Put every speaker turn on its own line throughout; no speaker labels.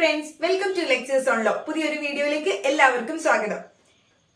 Friends, welcome to lectures on law. പുതിയൊരു വീഡിയോയിലേക്ക് എല്ലാവർക്കും സ്വാഗതം.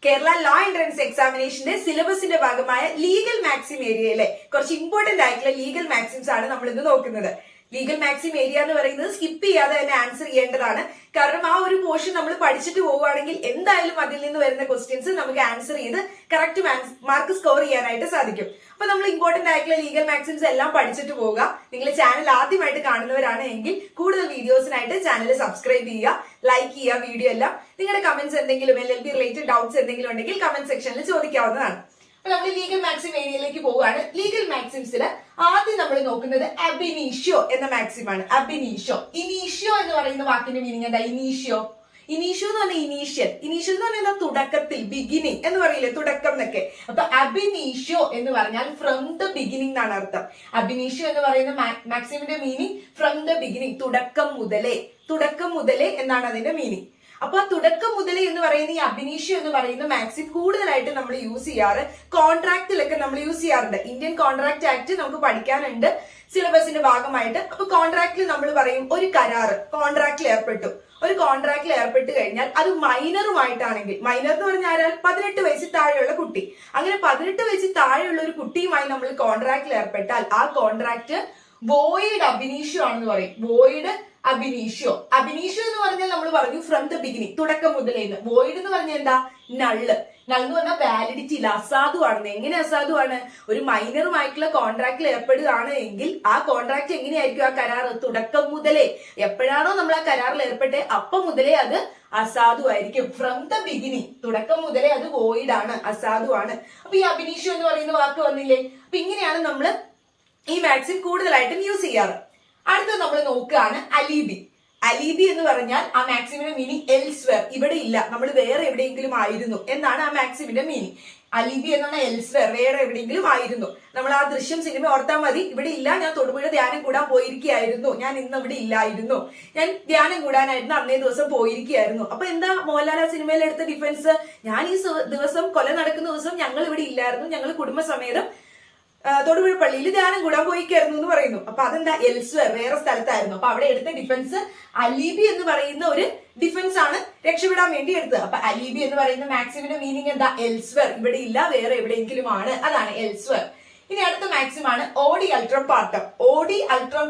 കേരള ലോ എൻട്രൻസ് എക്സാമിനേഷന്റെ സിലബസിന്റെ ഭാഗമായ ലീഗൽ മാക്സിം ഏരിയയിലെ കുറച്ച് ഇമ്പോർട്ടന്റ് ആയിട്ടുള്ള ലീഗൽ മാക്സിംസ് ആണ് നമ്മൾ ഇന്ന് നോക്കുന്നത്. ലീഗൽ മാക്സിം ഏരിയ എന്ന് പറയുന്നത് സ്കിപ്പ് ചെയ്യാതെ തന്നെ ആൻസർ ചെയ്യേണ്ടതാണ്. കാരണം ആ ഒരു പോർഷൻ നമ്മൾ പഠിച്ചിട്ട് പോവുകയാണെങ്കിൽ എന്തായാലും അതിൽ നിന്ന് വരുന്ന ക്വസ്റ്റ്യൻസ് നമുക്ക് ആൻസർ ചെയ്ത് കറക്റ്റ് മാർക്ക് സ്കോർ ചെയ്യാനായിട്ട് സാധിക്കും. അപ്പൊ നമ്മൾ ഇമ്പോർട്ടന്റ് ആയിട്ടുള്ള ലീഗൽ മാക്സിംസ് എല്ലാം പഠിച്ചിട്ട് പോവുക. നിങ്ങൾ ചാനൽ ആദ്യമായിട്ട് കാണുന്നവരാണ് എങ്കിൽ കൂടുതൽ വീഡിയോസിനായിട്ട് ചാനൽ സബ്സ്ക്രൈബ് ചെയ്യുക, ലൈക്ക് ചെയ്യുക വീഡിയോ എല്ലാം. നിങ്ങളുടെ കമന്റ്സ് എന്തെങ്കിലും LLB റിലേറ്റഡ് ഡൗട്ട്സ് എന്തെങ്കിലും ഉണ്ടെങ്കിൽ കമന്റ് സെക്ഷനിൽ ചോദിക്കാവുന്നതാണ്. അപ്പൊ നമ്മൾ ലീഗൽ മാക്സിം ഏരിയയിലേക്ക് പോവുകയാണ്. ലീഗൽ മാക്സിംസിൽ ആദ്യം നമ്മൾ നോക്കുന്നത് അബിനീഷ്യോ എന്ന മാക്സിം ആണ്. അബിനീഷ്യോ, ഇനീഷ്യോ എന്ന് പറയുന്ന വാക്കിന്റെ മീനിങ് എന്താ? ഇനീഷ്യോ എന്ന് പറഞ്ഞാൽ ഇനീഷ്യൽ എന്ന് പറഞ്ഞാൽ തുടക്കത്തിൽ, ബിഗിനിങ് എന്ന് പറയില്ലേ, തുടക്കം എന്നൊക്കെ. അപ്പൊ അബിനീഷ്യോ എന്ന് പറഞ്ഞാൽ ഫ്രം ദ ബിഗിനിങ് എന്നാണ് അർത്ഥം. അബിനീഷ്യോ എന്ന് പറയുന്ന മാക്സിമിന്റെ മീനിങ് ഫ്രം ദ ബിഗിനിങ്, തുടക്കം മുതലേ എന്നാണ് അതിന്റെ മീനിങ്. അപ്പൊ ആ തുടക്കം മുതലേ എന്ന് പറയുന്ന ഈ അബിനീഷ്യോ എന്ന് പറയുന്ന മാക്സിം കൂടുതലായിട്ട് നമ്മൾ യൂസ് ചെയ്യാറ് കോൺട്രാക്റ്റിലൊക്കെ നമ്മൾ യൂസ് ചെയ്യാറുണ്ട്. ഇന്ത്യൻ കോൺട്രാക്ട് ആക്ട് നമുക്ക് പഠിക്കാനുണ്ട് സിലബസിന്റെ ഭാഗമായിട്ട്. അപ്പൊ കോൺട്രാക്റ്റിൽ നമ്മൾ പറയും ഒരു കരാറ് കോൺട്രാക്റ്റിൽ ഏർപ്പെട്ട് കഴിഞ്ഞാൽ അത് മൈനറുമായിട്ടാണെങ്കിൽ, മൈനർ എന്ന് പറഞ്ഞാൽ 18 വയസ്സിൽ താഴെയുള്ള കുട്ടി, അങ്ങനെ 18 വയസ്സിൽ താഴെയുള്ള ഒരു കുട്ടിയുമായി നമ്മൾ കോൺട്രാക്റ്റിൽ ഏർപ്പെട്ടാൽ ആ കോൺട്രാക്ട് വോയിഡ് അബിനീഷ്യോ ആണെന്ന് പറയും. വോയിഡ് അബിനീഷ്യോ എന്ന് പറഞ്ഞാൽ നമ്മൾ പറഞ്ഞു ഫ്രം ദ ബിഗിനിങ്, തുടക്കം മുതലേന്ന്. വോയിഡ് എന്ന് പറഞ്ഞാൽ എന്താ? നള്ള് എന്ന് പറഞ്ഞാൽ വാലിഡിറ്റി ഇല്ല, അസാധുവാണെന്ന്. എങ്ങനെ അസാധുവാണ്? ഒരു മൈനറുമായിട്ടുള്ള കോൺട്രാക്റ്റിൽ ഏർപ്പെടുകയാണ് എങ്കിൽ ആ കോൺട്രാക്ട് എങ്ങനെയായിരിക്കും? ആ കരാറ് തുടക്കം മുതലേ, എപ്പോഴാണോ നമ്മൾ ആ കരാറിൽ ഏർപ്പെട്ടെ അപ്പം മുതലേ അത് അസാധുവായിരിക്കും. ഫ്രം ദ ബിഗിനിങ്, തുടക്കം മുതലേ അത് വോയിഡ് ആണ്, അസാധുവാണ്. അപ്പൊ ഈ അബിനീഷ്യോ എന്ന് പറയുന്ന വാക്ക് വന്നില്ലേ? അപ്പൊ ഇങ്ങനെയാണ് നമ്മൾ ഈ മാക്സിം കൂടുതലായിട്ടും യൂസ് ചെയ്യാറ്. അടുത്ത നമ്മൾ നോക്കുകയാണ് അലീബി എന്ന് പറഞ്ഞാൽ ആ മാക്സിമിന്റെ മീനിങ് എൽസ്വെയർ, ഇവിടെ ഇല്ല, നമ്മൾ വേറെ എവിടെയെങ്കിലും ആയിരുന്നു എന്നാണ് ആ മാക്സിമിന്റെ മീനിങ്. അലീബി എന്ന് പറഞ്ഞാൽ എൽസ്വെയർ, വേറെ എവിടെയെങ്കിലും ആയിരുന്നു. നമ്മൾ ആ ദൃശ്യം സിനിമ ഓർത്താൽ മതി. ഇവിടെ ഇല്ല, ഞാൻ തൊടുപുഴ ധ്യാനം കൂടാൻ പോയിരിക്കുകയായിരുന്നു, ഞാൻ ഇന്ന് ഇവിടെ ഇല്ലായിരുന്നു, ഞാൻ ധ്യാനം കൂടാനായിരുന്നു അന്നേ ദിവസം പോയിരിക്കുകയായിരുന്നു. അപ്പൊ എന്താ മോഹൻലാൽ ആ സിനിമയിൽ എടുത്ത ഡിഫൻസ്? ഞാൻ ഈ ദിവസം കൊല നടക്കുന്ന ദിവസം ഞങ്ങൾ ഇവിടെ ഇല്ലായിരുന്നു, ഞങ്ങൾ കുടുംബസമേതം തൊടുപുഴ പള്ളിയിൽ ധ്യാനം കൂടാൻ പോയിക്കായിരുന്നു എന്ന് പറയുന്നു. അപ്പൊ അതെന്താ? എൽസ്വെയർ, വേറെ സ്ഥലത്തായിരുന്നു. അപ്പൊ അവിടെ എടുത്ത ഡിഫൻസ് അലീബി എന്ന് പറയുന്ന ഒരു ഡിഫൻസ് ആണ്, രക്ഷപ്പെടാൻ വേണ്ടി എടുത്തത്. അപ്പൊ അലീബി എന്ന് പറയുന്ന മാക്സിമിന്റെ മീനിങ് എന്താ? എൽസ്വെയർ, ഇവിടെ ഇല്ല, വേറെ എവിടെയെങ്കിലും ആണ്, അതാണ് എൽസ്വെയർ. ഇനി അടുത്ത മാക്സിം ആണ് ഓഡി അൾട്രം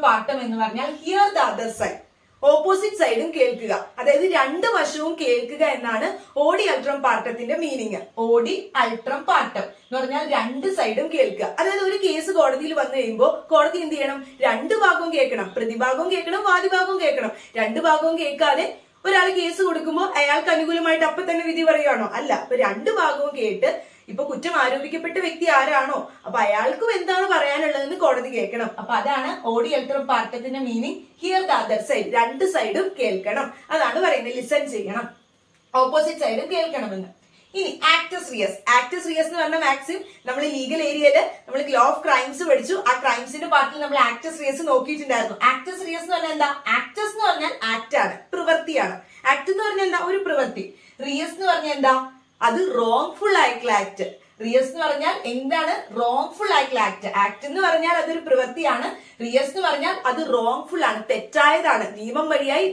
പാർട്ടം എന്ന് പറഞ്ഞാൽ here the other side, opposite സൈഡും കേൾക്കുക, അതായത് രണ്ട് വശവും കേൾക്കുക എന്നാണ് ഓഡി അൾട്രം പാർട്ടത്തിന്റെ മീനിങ്. ഓഡി അൾട്രം പാർട്ടം എന്ന് പറഞ്ഞാൽ രണ്ട് സൈഡും കേൾക്കുക. അതായത് ഒരു കേസ് കോടതിയിൽ വന്നു കഴിയുമ്പോൾ കോടതി എന്ത് ചെയ്യണം? രണ്ട് ഭാഗവും കേൾക്കണം, പ്രതിഭാഗവും കേൾക്കണം, വാദിഭാഗവും കേൾക്കണം. രണ്ട് ഭാഗവും കേൾക്കാതെ ഒരാൾ കേസ് കൊടുക്കുമ്പോൾ അയാൾക്ക് അനുകൂലമായിട്ട് അപ്പൊ തന്നെ വിധി പറയുകയാണോ? അല്ല. അപ്പൊ രണ്ട് ഭാഗവും കേട്ട് ഇപ്പൊ കുറ്റം ആരോപിക്കപ്പെട്ട വ്യക്തി ആരാണോ അപ്പൊ അയാൾക്കും എന്താണ് പറയാനുള്ളതെന്ന് കോടതി കേൾക്കണം. അപ്പൊ അതാണ് ഓഡി അൾട്രം പാർട്ടത്തിന്റെ meaning hear the other side, രണ്ട് സൈഡും കേൾക്കണം, അതാണ് പറയുന്നത്. ലിസൺ ചെയ്യണം, ഓപ്പോസിറ്റ് സൈഡും കേൾക്കണമെന്ന്. ഇനി ആക്ടസ് റിയസ് എന്ന് പറഞ്ഞ മാക്സിം നമ്മൾ ലീഗൽ ഏരിയയില് നമ്മൾ ലോ ഓഫ് ക്രൈംസ് പഠിച്ചു. ആ ക്രൈംസിന്റെ പാർട്ടിൽ നമ്മൾ ആക്ടസ് റിയസ് നോക്കിയിട്ടുണ്ടായിരുന്നു. ആക്ടസ് റിയസ് എന്ന് പറഞ്ഞാൽ എന്താ? ആക്ടസ് എന്ന് പറഞ്ഞാൽ ആക്ട് ആണ്, പ്രവൃത്തിയാണ്. ആക്ട് എന്ന് പറഞ്ഞാൽ എന്താ? ഒരു പ്രവൃത്തി. റിയസ് എന്ന് പറഞ്ഞാൽ എന്താ? അത് റോങ്ഫുൾ ആയിട്ടുള്ള ആക്ട്. റിയസ് എന്ന് പറഞ്ഞാൽ എന്താണ്? റോങ്ഫുൾ ആയിട്ടുള്ള ആക്ട്. ആക്ട് എന്ന് പറഞ്ഞാൽ അതൊരു പ്രവൃത്തിയാണ്. റിയസ് എന്ന് പറഞ്ഞാൽ അത് റോങ്ഫുൾ ആണ്, തെറ്റായതാണ്, നിയമം വഴിയായി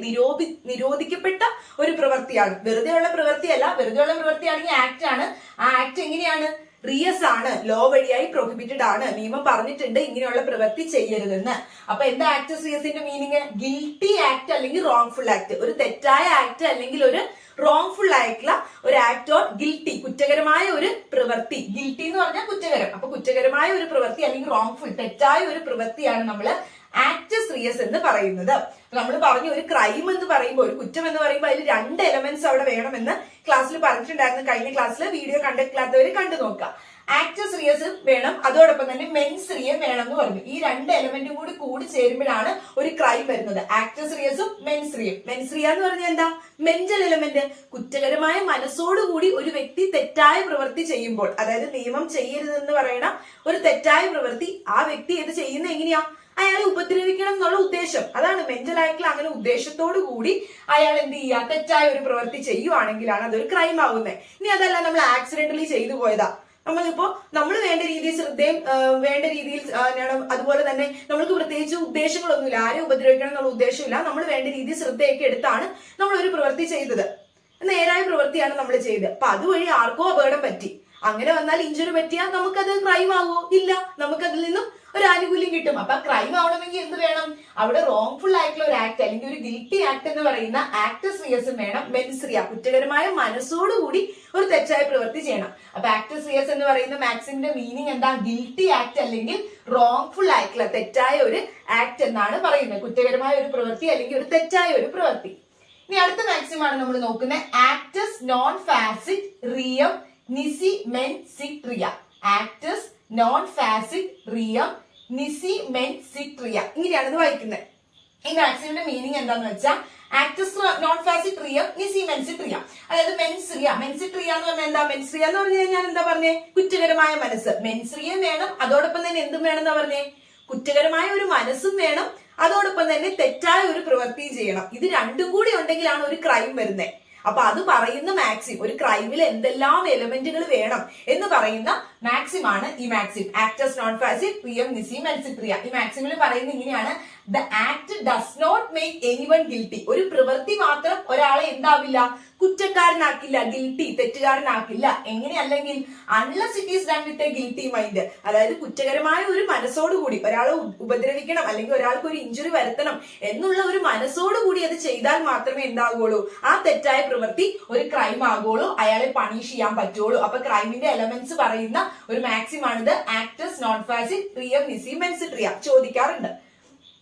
നിരോധിക്കപ്പെട്ട ഒരു പ്രവൃത്തിയാണ്. വെറുതെയുള്ള പ്രവൃത്തിയല്ല. വെറുതെയുള്ള പ്രവൃത്തിയാണെങ്കിൽ ആക്ട് ആണ്. ആ ആക്ട് എങ്ങനെയാണ്? റിയസ് ആണ്, ലോ വഴിയായി പ്രൊഹിബിറ്റഡ് ആണ്, നിയമം പറഞ്ഞിട്ടുണ്ട് ഇങ്ങനെയുള്ള പ്രവൃത്തി ചെയ്യരുതെന്ന്. അപ്പൊ എന്താ ആക്ടസ് റിയസിന്റെ മീനിങ്? ഗിൽറ്റി ആക്ട് അല്ലെങ്കിൽ റോങ്ഫുൾ ആക്ട്, ഒരു തെറ്റായ ആക്ട് അല്ലെങ്കിൽ ഒരു റോങ്ഫുൾ ആയിട്ടുള്ള ഒരു ആക്ട് ഓർ ഗിൽറ്റി, കുറ്റകരമായ ഒരു പ്രവൃത്തി. ഗിൽറ്റി എന്ന് പറഞ്ഞാൽ കുറ്റകരം. അപ്പൊ കുറ്റകരമായ ഒരു പ്രവൃത്തി അല്ലെങ്കിൽ റോങ്ഫുൾ, തെറ്റായ ഒരു പ്രവൃത്തിയാണ് നമ്മൾ ആക്ടസ് റിയസ് എന്ന് പറയുന്നത്. നമ്മൾ പറഞ്ഞു ഒരു ക്രൈം എന്ന് പറയുമ്പോൾ, ഒരു കുറ്റം എന്ന് പറയുമ്പോൾ അതിൽ രണ്ട് എലമെന്റ്സ് അവിടെ വേണമെന്ന് ക്ലാസ്സിൽ പറഞ്ഞിട്ടുണ്ടായിരുന്നു. കഴിഞ്ഞ ക്ലാസ്സിൽ വീഡിയോ കണ്ടിട്ടില്ലാത്തവര് കണ്ടു നോക്കുക. ആക്ടസ് റിയസ് വേണം, അതോടൊപ്പം തന്നെ മെൻസ് റിയ വേണം എന്ന് പറഞ്ഞു. ഈ രണ്ട് എലമെന്റും കൂടി ചേരുമ്പോഴാണ് ഒരു ക്രൈം വരുന്നത്. ആക്ടസ് റിയസും മെൻസ് റിയയും. മെൻസ് റിയ എന്ന് പറഞ്ഞാൽ എന്താ? മെന്റൽ എലമെന്റ്, കുറ്റകരമായ മനസ്സോടുകൂടി ഒരു വ്യക്തി തെറ്റായ പ്രവൃത്തി ചെയ്യുമ്പോൾ, അതായത് നിയമം ചെയ്യരുതെന്ന് പറയണ ഒരു തെറ്റായ പ്രവൃത്തി ആ വ്യക്തി ഇത് ചെയ്യുന്നത് എങ്ങനെയാ? അയാളെ ഉപദ്രവിക്കണം എന്നുള്ള ഉദ്ദേശം, അതാണ് മെന്റൽ ആയിട്ടുള്ള അങ്ങനെ ഉദ്ദേശത്തോടു കൂടി അയാൾ എന്ത് ചെയ്യുക? തെറ്റായ ഒരു പ്രവൃത്തി ചെയ്യുവാണെങ്കിലാണ് അതൊരു ക്രൈം ആവുന്നത്. ഇനി അതല്ല നമ്മൾ ആക്സിഡന്റലി ചെയ്തു പോയതാ, നമ്മൾ വേണ്ട രീതിയിൽ ശ്രദ്ധയും വേണ്ട രീതിയിൽ അതുപോലെ തന്നെ നമ്മൾക്ക് പ്രത്യേകിച്ച് ഉദ്ദേശങ്ങളൊന്നുമില്ല, ആരെ ഉപദ്രവിക്കണം എന്നുള്ള ഉദ്ദേശമില്ല. നമ്മൾ വേണ്ട രീതിയിൽ ശ്രദ്ധയൊക്കെ എടുത്താണ് നമ്മൾ ഒരു പ്രവൃത്തി ചെയ്തത്, നേരായ പ്രവൃത്തിയാണ് നമ്മൾ ചെയ്തത്. അപ്പൊ അതുവഴി ആർക്കോ അപകടം പറ്റി. അങ്ങനെ വന്നാൽ ഇഞ്ചുറി പറ്റിയാൽ നമുക്കത് ക്രൈം ആവോ? ഇല്ല, നമുക്കതിൽ നിന്നും ഒരു ആനുകൂല്യം കിട്ടും. അപ്പൊ ക്രൈം ആവണമെങ്കിൽ എന്ത് വേണം? അവിടെ റോങ്ഫുൾ ആയിട്ടുള്ള ഒരു ആക്ട് അല്ലെങ്കിൽ ഒരു ഗിൽറ്റി ആക്ട് എന്ന് പറയുന്ന ആക്ടസ് റിയസും വേണം. മെൻസ്രിയ, കുറ്റകരമായ മനസ്സോടുകൂടി ഒരു തെറ്റായ പ്രവൃത്തി ചെയ്യണം. അപ്പൊ ആക്ടസ് റിയസ് എന്ന് പറയുന്ന മാക്സിമിന്റെ മീനിങ് എന്താ? ഗിൽറ്റി ആക്ട് അല്ലെങ്കിൽ റോങ്ഫുൾ ആയിട്ടുള്ള തെറ്റായ ഒരു ആക്ട് എന്നാണ് പറയുന്നത്. കുറ്റകരമായ ഒരു പ്രവൃത്തി അല്ലെങ്കിൽ ഒരു തെറ്റായ ഒരു പ്രവൃത്തി. ഇനി അടുത്ത മാക്സിമാണ് നമ്മൾ നോക്കുന്നത്. ആക്ടസ് നോൺ ഫാസിക് റിയം നിസി മെൻ സിക് റിയ. ആക്ടസ് നോൺ ഫാസിക് റിയം നിസി മെൻ സിക് റിയ, ഇങ്ങനെയാണ് ഇത് വായിക്കുന്നത്. ഈ മാക്സിമിന്റെ മീനിങ് എന്താന്ന് വെച്ചാൽ ആക്ടസ് നോൺ ഫാസിക് റിയം നിസി മെൻസിക് റിയ, അതായത് മെൻസ്രിയ. മെൻസിക് റിയ എന്ന് പറഞ്ഞാൽ എന്താ? മെൻസ്രിയ എന്ന് പറഞ്ഞു കഴിഞ്ഞാൽ എന്താ പറഞ്ഞേ? കുറ്റകരമായ മനസ്സ്. മെൻസ്രിയം വേണം, അതോടൊപ്പം തന്നെ എന്തും വേണമെന്നാ പറഞ്ഞേ? കുറ്റകരമായ ഒരു മനസ്സും വേണം, അതോടൊപ്പം തന്നെ തെറ്റായ ഒരു പ്രവൃത്തിയും ചെയ്യണം. ഇത് രണ്ടും കൂടി ഉണ്ടെങ്കിലാണ് ഒരു ക്രൈം വരുന്നത്. അപ്പൊ അത് പറയുന്ന മാക്സിം, ഒരു ക്രൈമിൽ എന്തെല്ലാം എലമെന്റുകൾ വേണം എന്ന് പറയുന്ന മാക്സിമാണ് ഈ മാക്സിം. ആക്ടസ് നോൺ ഫാസിക് റിയം നിസി മെൻസിക് റിയ. ഈ മാക്സിമിൽ പറയുന്നത് ഇങ്ങനെയാണ്: the act does not make anyone guilty. ഒരു പ്രവൃത്തി മാത്രം ഒരാളെ എന്താവില്ല? കുറ്റക്കാരനാക്കില്ല, ഗിൽറ്റി, തെറ്റുകാരനാക്കില്ല. എങ്ങനെയല്ലെങ്കിൽ unless it is done with a guilty mind, അതായത് കുറ്റകരമായ ഒരു മനസ്സോടുകൂടി ഒരാളെ ഉപദ്രവിക്കണം അല്ലെങ്കിൽ ഒരാൾക്ക് ഒരു ഇഞ്ചുറി വരുത്തണം എന്നുള്ള ഒരു മനസ്സോടുകൂടി അത് ചെയ്താൽ മാത്രമേ എന്താകുള്ളൂ? ആ തെറ്റായ പ്രവൃത്തി ഒരു ക്രൈം ആകുള്ളൂ, അയാളെ പണിഷ് ചെയ്യാൻ പറ്റുള്ളൂ. അപ്പൊ ക്രൈമിന്റെ എലമെന്റ്സ് പറയുന്ന ഒരു മാക്സിമാണിത്. ആക്ടസ് നോൺ ഫാസിക് റിയം നിസി മെൻസിക് റിയ ചോദിക്കാറുണ്ട്.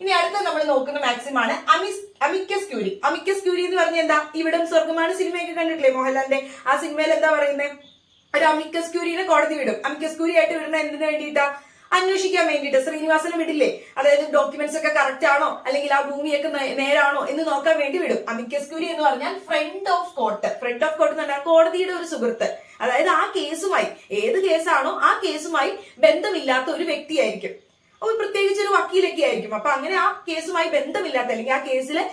ഇനി അടുത്ത നമ്മൾ നോക്കുന്ന മാക്സിമാണ് അമിക്കസ് ക്യൂരി. അമിക്കസ് ക്യൂരി എന്ന് പറഞ്ഞാൽ എന്താ? ഇവിടം സ്വർഗമാണ് സിനിമയൊക്കെ കണ്ടിട്ടില്ലേ മോഹൻലാലിന്റെ? ആ സിനിമയിൽ എന്താ പറയുന്നത്? ഒരു അമിക്കസ് ക്യൂരിനെ കോടതി വിടും. അമിക്കസ് ക്യൂരി ആയിട്ട് വിടുന്ന എന്തിനു വേണ്ടിയിട്ടാ? അന്വേഷിക്കാൻ വേണ്ടിയിട്ട്. ശ്രീനിവാസനെ വിടില്ലേ? അതായത് ഡോക്യുമെന്റ്സ് ഒക്കെ കറക്റ്റ് ആണോ അല്ലെങ്കിൽ ആ ഭൂമിയൊക്കെ നേരാണോ എന്ന് നോക്കാൻ വേണ്ടി വിടും. അമിക്കസ് ക്യൂരി എന്ന് പറഞ്ഞാൽ friend of court. Friend of court എന്ന് പറഞ്ഞാൽ കോടതിയുടെ ഒരു സുഹൃത്ത്. അതായത് ആ കേസുമായി, ഏത് കേസാണോ ആ കേസുമായി ബന്ധമില്ലാത്ത ഒരു വ്യക്തിയായിരിക്കും. പ്രത്യേകിച്ച് ഒരു വക്കീലൊക്കെ ആയിരിക്കും. അപ്പൊ അങ്ങനെ ആ കേസുമായി ബന്ധമില്ലാത്ത അല്ലെങ്കിൽ ആ കേസിലെ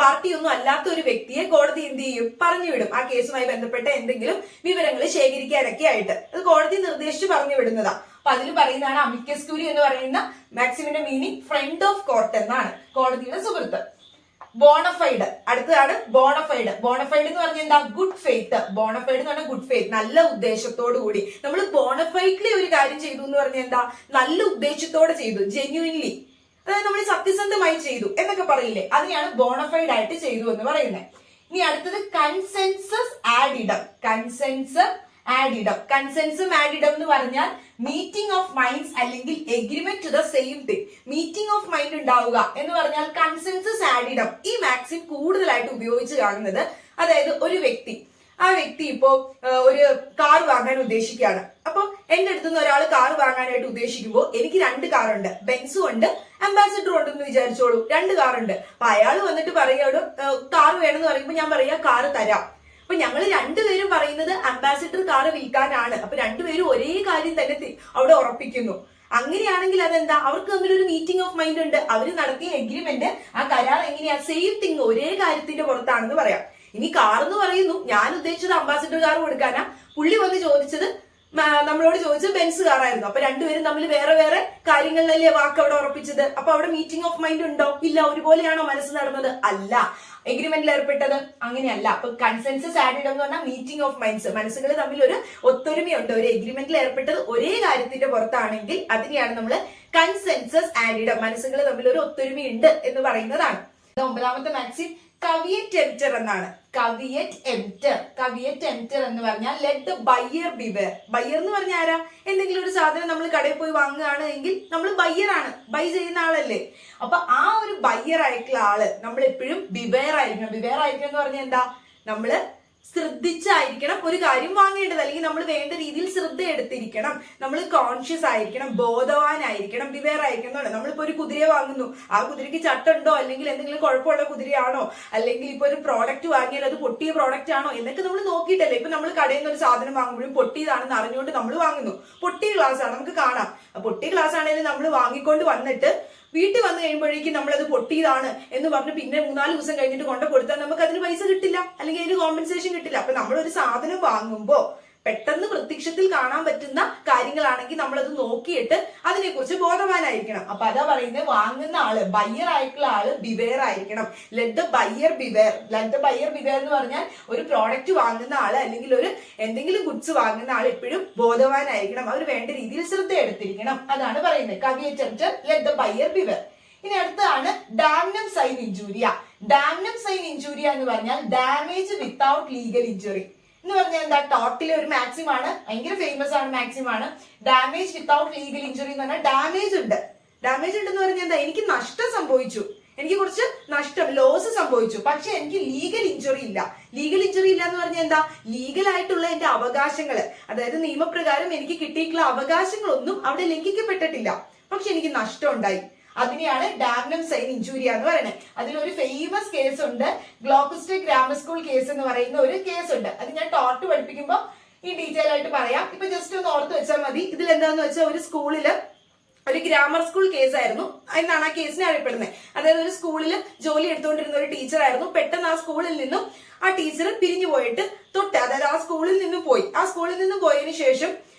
പാർട്ടിയൊന്നും അല്ലാത്ത ഒരു വ്യക്തിയെ കോടതി എന്ത് ചെയ്യും? പറഞ്ഞു വിടും. ആ കേസുമായി ബന്ധപ്പെട്ട എന്തെങ്കിലും വിവരങ്ങൾ ശേഖരിക്കാനൊക്കെ ആയിട്ട് അത് കോടതി നിർദ്ദേശിച്ച് പറഞ്ഞു വിടുന്നതാ. അപ്പൊ അതിൽ പറയുന്നതാണ് അമിക്കസ് ക്യൂരി എന്ന് പറയുന്ന മാക്സിമിന്റെ മീനിങ് ഫ്രണ്ട് ഓഫ് കോർട്ട് എന്നാണ്, കോടതിയുടെ സുഹൃത്ത്. ബോണഫൈഡ്, അടുത്തതാണ് ബോണഫൈഡ്. ബോണഫൈഡ് എന്ന് പറഞ്ഞാൽ എന്താ? Good faith. ബോണഫൈഡ് എന്ന് പറഞ്ഞാൽ ഗുഡ് ഫെയ്ത്ത്, നല്ല ഉദ്ദേശത്തോടു കൂടി. നമ്മൾ ബോണഫൈഡ്ലി ഒരു കാര്യം ചെയ്തു എന്ന് പറഞ്ഞാൽ എന്താ? നല്ല ഉദ്ദേശത്തോടെ ചെയ്തു, ജെന്യുവൻലി, അതായത് നമ്മൾ സത്യസന്ധമായി ചെയ്തു എന്നൊക്കെ പറയില്ലേ, അതിനെയാണ് ബോണഫൈഡ് ആയിട്ട് ചെയ്തു എന്ന് പറയുന്നത്. ഇനി അടുത്തത് കൺസെൻസസ് ആഡിഡം. കൺസെൻസും ആഡിഡം എന്ന് പറഞ്ഞാൽ മീറ്റിംഗ് ഓഫ് മൈൻഡ്സ് അല്ലെങ്കിൽ agreement to the same thing. Meeting of mind ഉണ്ടാവുക എന്ന് പറഞ്ഞാൽ കൺസെൻസസ് ആഡിഡം. ഈ മാക്സിം കൂടുതലായിട്ട് ഉപയോഗിച്ച് കാണുന്നത്, അതായത് ഒരു വ്യക്തി, ആ വ്യക്തി ഇപ്പോ ഒരു കാർ വാങ്ങാൻ ഉദ്ദേശിക്കുകയാണ്. അപ്പൊ എന്റെ അടുത്തുനിന്ന് ഒരാൾ കാർ വാങ്ങാനായിട്ട് ഉദ്ദേശിക്കുമ്പോൾ എനിക്ക് 2 കാറുണ്ട്, ബെൻസും ഉണ്ട്, അംബാസിഡറും ഉണ്ടെന്ന് വിചാരിച്ചോളൂ. 2 കാറുണ്ട്. അപ്പൊ അയാൾ വന്നിട്ട് പറയുകയോട് കാർ വേണമെന്ന് പറയുമ്പോൾ ഞാൻ പറയാ കാറ് തരാം. അപ്പൊ ഞങ്ങൾ രണ്ടുപേരും പറയുന്നത് അംബാസിഡർ കാറ് വിൽക്കാനാണ്. അപ്പൊ രണ്ടുപേരും ഒരേ കാര്യം തന്നെ അവിടെ ഉറപ്പിക്കുന്നു. അങ്ങനെയാണെങ്കിൽ അതെന്താ? അവർക്ക് തമ്മിൽ ഒരു മീറ്റിംഗ് ഓഫ് മൈൻഡ് ഉണ്ട്. അവർ നടത്തിയ എഗ്രിമെന്റ്, ആ കരാർ എങ്ങനെയാ? സെയിം തിങ്, ഒരേ കാര്യത്തിന്റെ പുറത്താണെന്ന് പറയാം. ഇനി കാർ എന്ന് പറയുന്നു, ഞാൻ ഉദ്ദേശിച്ചത് അംബാസിഡർ കാർ കൊടുക്കാനാ, പുള്ളി വന്ന് ചോദിച്ചത്, നമ്മളോട് ചോദിച്ചത് ബെൻസ് കാറായിരുന്നു. അപ്പൊ രണ്ടുപേരും തമ്മിൽ വേറെ വേറെ കാര്യങ്ങളിലല്ലേ വാക്ക് അവിടെ ഉറപ്പിച്ചത്. അപ്പൊ അവിടെ മീറ്റിംഗ് ഓഫ് മൈൻഡ് ഉണ്ടോ? ഇല്ല. ഒരുപോലെയാണോ മനസ്സ് നടന്നത്? അല്ല. എഗ്രിമെന്റിൽ ഏർപ്പെട്ടത് അങ്ങനെയല്ല. അപ്പൊ കൺസെൻസസ് ആഡിഡ് എന്ന് പറഞ്ഞാൽ മീറ്റിംഗ് ഓഫ് മൈൻഡ്സ്, മനസ്സുകൾ തമ്മിൽ ഒരു ഒത്തൊരുമയുണ്ട്, ഒരു എഗ്രിമെന്റിൽ ഏർപ്പെട്ടത് ഒരേ കാര്യത്തിന്റെ പുറത്താണെങ്കിൽ അതിനെയാണ് നമ്മൾ കൺസെൻസസ് ആഡിഡ്, മനസ്സുകൾ തമ്മിൽ ഒരു ഒത്തൊരുമയുണ്ട് എന്ന് പറയുന്നതാണ്. 9ാമത്തെ മാക്സിം കവിയറ്റ് എംറ്റർ എന്നാണ്. കവിയറ്റ് എംറ്റർ എന്ന് പറഞ്ഞാൽ let the buyer beware. Buyer എന്ന് പറഞ്ഞാൽ ആരാ? എന്തെങ്കിലും ഒരു സാധനം നമ്മൾ കടയിൽ പോയി വാങ്ങുകയാണ് എങ്കിൽ നമ്മൾ ബയ്യർ ആണ്, ബൈ ചെയ്യുന്ന ആളല്ലേ. അപ്പൊ ആ ഒരു ബയ്യർ ആയിട്ടുള്ള ആള് നമ്മൾ എപ്പോഴും ബിവെയർ ആയിരിക്കണം. ബിവെയർ ആയിരിക്കണം എന്ന് പറഞ്ഞാൽ എന്താ? നമ്മള് ശ്രദ്ധിച്ചായിരിക്കണം ഒരു കാര്യം വാങ്ങേണ്ടത്, അല്ലെങ്കിൽ നമ്മൾ വേണ്ട രീതിയിൽ ശ്രദ്ധ എടുത്തിരിക്കണം, നമ്മൾ കോൺഷ്യസ് ആയിരിക്കണം, ബോധവാനായിരിക്കണം, ബിവെയർ ആയിരിക്കണം. നമ്മളിപ്പോ ഒരു കുതിരയെ വാങ്ങുന്നു, ആ കുതിരയ്ക്ക് ചട്ടുണ്ടോ, അല്ലെങ്കിൽ എന്തെങ്കിലും കുഴപ്പമുള്ള കുതിരയാണോ, അല്ലെങ്കിൽ ഇപ്പൊ ഒരു പ്രോഡക്റ്റ് വാങ്ങിയാൽ അത് പൊട്ടിയ പ്രോഡക്റ്റ് ആണോ എന്നൊക്കെ നമ്മൾ നോക്കിയിട്ടല്ലേ. ഇപ്പൊ നമ്മൾ കടയിൽ നിന്ന് ഒരു സാധനം വാങ്ങുമ്പോഴും പൊട്ടിയതാണെന്ന് അറിഞ്ഞുകൊണ്ട് നമ്മൾ വാങ്ങുന്നു. പൊട്ടിയ ഗ്ലാസ് ആണ്, നമുക്ക് കാണാം. പൊട്ടിയ ഗ്ലാസ് ആണെങ്കിലും നമ്മൾ വാങ്ങിക്കൊണ്ട് വന്നിട്ട് വീട്ടിൽ വന്നു കഴിയുമ്പോഴേക്കും നമ്മളത് പൊട്ടിയതാണ് എന്ന് പറഞ്ഞ് പിന്നെ 3-4 ദിവസം കഴിഞ്ഞിട്ട് കൊണ്ട് കൊടുത്താൽ നമുക്ക് അതിന് പൈസ കിട്ടില്ല, അല്ലെങ്കിൽ അതിന് കോമ്പൻസേഷൻ കിട്ടില്ല. അപ്പൊ നമ്മളൊരു സാധനം വാങ്ങുമ്പോ പെട്ടെന്ന് പ്രത്യക്ഷത്തിൽ കാണാൻ പറ്റുന്ന കാര്യങ്ങളാണെങ്കിൽ നമ്മളത് നോക്കിയിട്ട് അതിനെക്കുറിച്ച് ബോധവാനായിരിക്കണം. അപ്പൊ അതാ പറയുന്നത്, വാങ്ങുന്ന ആള്, ബയ്യർ ആയിട്ടുള്ള ആള് ബിവെയർ ആയിരിക്കണം. Let the buyer beware. Let the buyer beware എന്ന് പറഞ്ഞാൽ ഒരു പ്രോഡക്റ്റ് വാങ്ങുന്ന ആള് അല്ലെങ്കിൽ ഒരു എന്തെങ്കിലും ഗുഡ്സ് വാങ്ങുന്ന ആൾ എപ്പോഴും ബോധവാനായിരിക്കണം. അവർ വേണ്ട രീതിയിൽ ശ്രദ്ധ എടുത്തിരിക്കണം. അതാണ് പറയുന്നത് കാവിയേറ്റർ ലെറ്റ് ദ ബയ്യർ ബിവെയർ. ഇനി അടുത്തതാണ് ഡാംനം സൈൻ ഇഞ്ചൂരിയ. ഡാംനം സൈൻ ഇഞ്ചൂരിയ എന്ന് പറഞ്ഞാൽ ഡാമേജ് വിത്തൗട്ട് ലീഗൽ ഇഞ്ചുറി എന്ന് പറഞ്ഞാൽ എന്താ? ടോട്ടിലെ ഒരു മാക്സിം ആണ്, ഭയങ്കര ഫേമസ് ആണ് മാക്സിം ആണ്. ഡാമേജ് വിത്തൗട്ട് ലീഗൽ ഇഞ്ചുറി എന്ന് പറഞ്ഞാൽ ഡാമേജ് ഉണ്ട്. ഡാമേജ് ഉണ്ടെന്ന് പറഞ്ഞാൽ എന്താ? എനിക്ക് നഷ്ടം സംഭവിച്ചു, എനിക്ക് കുറച്ച് നഷ്ടം, ലോസ് സംഭവിച്ചു, പക്ഷെ എനിക്ക് ലീഗൽ ഇഞ്ചുറി ഇല്ല. ലീഗൽ ഇഞ്ചുറി ഇല്ല എന്ന് പറഞ്ഞാൽ എന്താ? ലീഗൽ ആയിട്ടുള്ള എന്റെ അവകാശങ്ങള്, അതായത് നിയമപ്രകാരം എനിക്ക് കിട്ടിയിട്ടുള്ള അവകാശങ്ങളൊന്നും അവിടെ ലംഘിക്കപ്പെട്ടിട്ടില്ല, പക്ഷെ എനിക്ക് നഷ്ടം ഉണ്ടായി. അതിനെയാണ് ഡാംനം സൈൻ ഇഞ്ചൂരിയ എന്ന് പറയുന്നത്. അതിലൊരു ഫേമസ് കേസ് ഉണ്ട്, ഗ്ലോക്കസ്റ്റർ ഗ്രാമർ സ്കൂൾ കേസ് എന്ന് പറയുന്ന ഒരു കേസ് ഉണ്ട്. അത് ഞാൻ ടോട്ട് പഠിപ്പിക്കുമ്പോൾ ഈ ഡീറ്റെയിൽ ആയിട്ട് പറയാം. ഇപ്പൊ ജസ്റ്റ് ഒന്ന് ഓർത്ത് വെച്ചാൽ മതി. ഇതിൽ എന്താന്ന് വെച്ചാൽ ഒരു സ്കൂളില് ഒരു ഗ്രാമർ സ്കൂൾ കേസായിരുന്നു എന്നാണ് ആ കേസിനെ അറിയപ്പെടുന്നത്. അതായത് ഒരു സ്കൂളിൽ ജോലി എടുത്തുകൊണ്ടിരുന്ന ഒരു ടീച്ചറായിരുന്നു. പെട്ടെന്ന് ആ സ്കൂളിൽ നിന്നും ആ ടീച്ചർ പിരിഞ്ഞു പോയിട്ട് അതായത് ആ സ്കൂളിൽ നിന്നും പോയി. ആ സ്കൂളിൽ നിന്നും പോയതിനു ശേഷം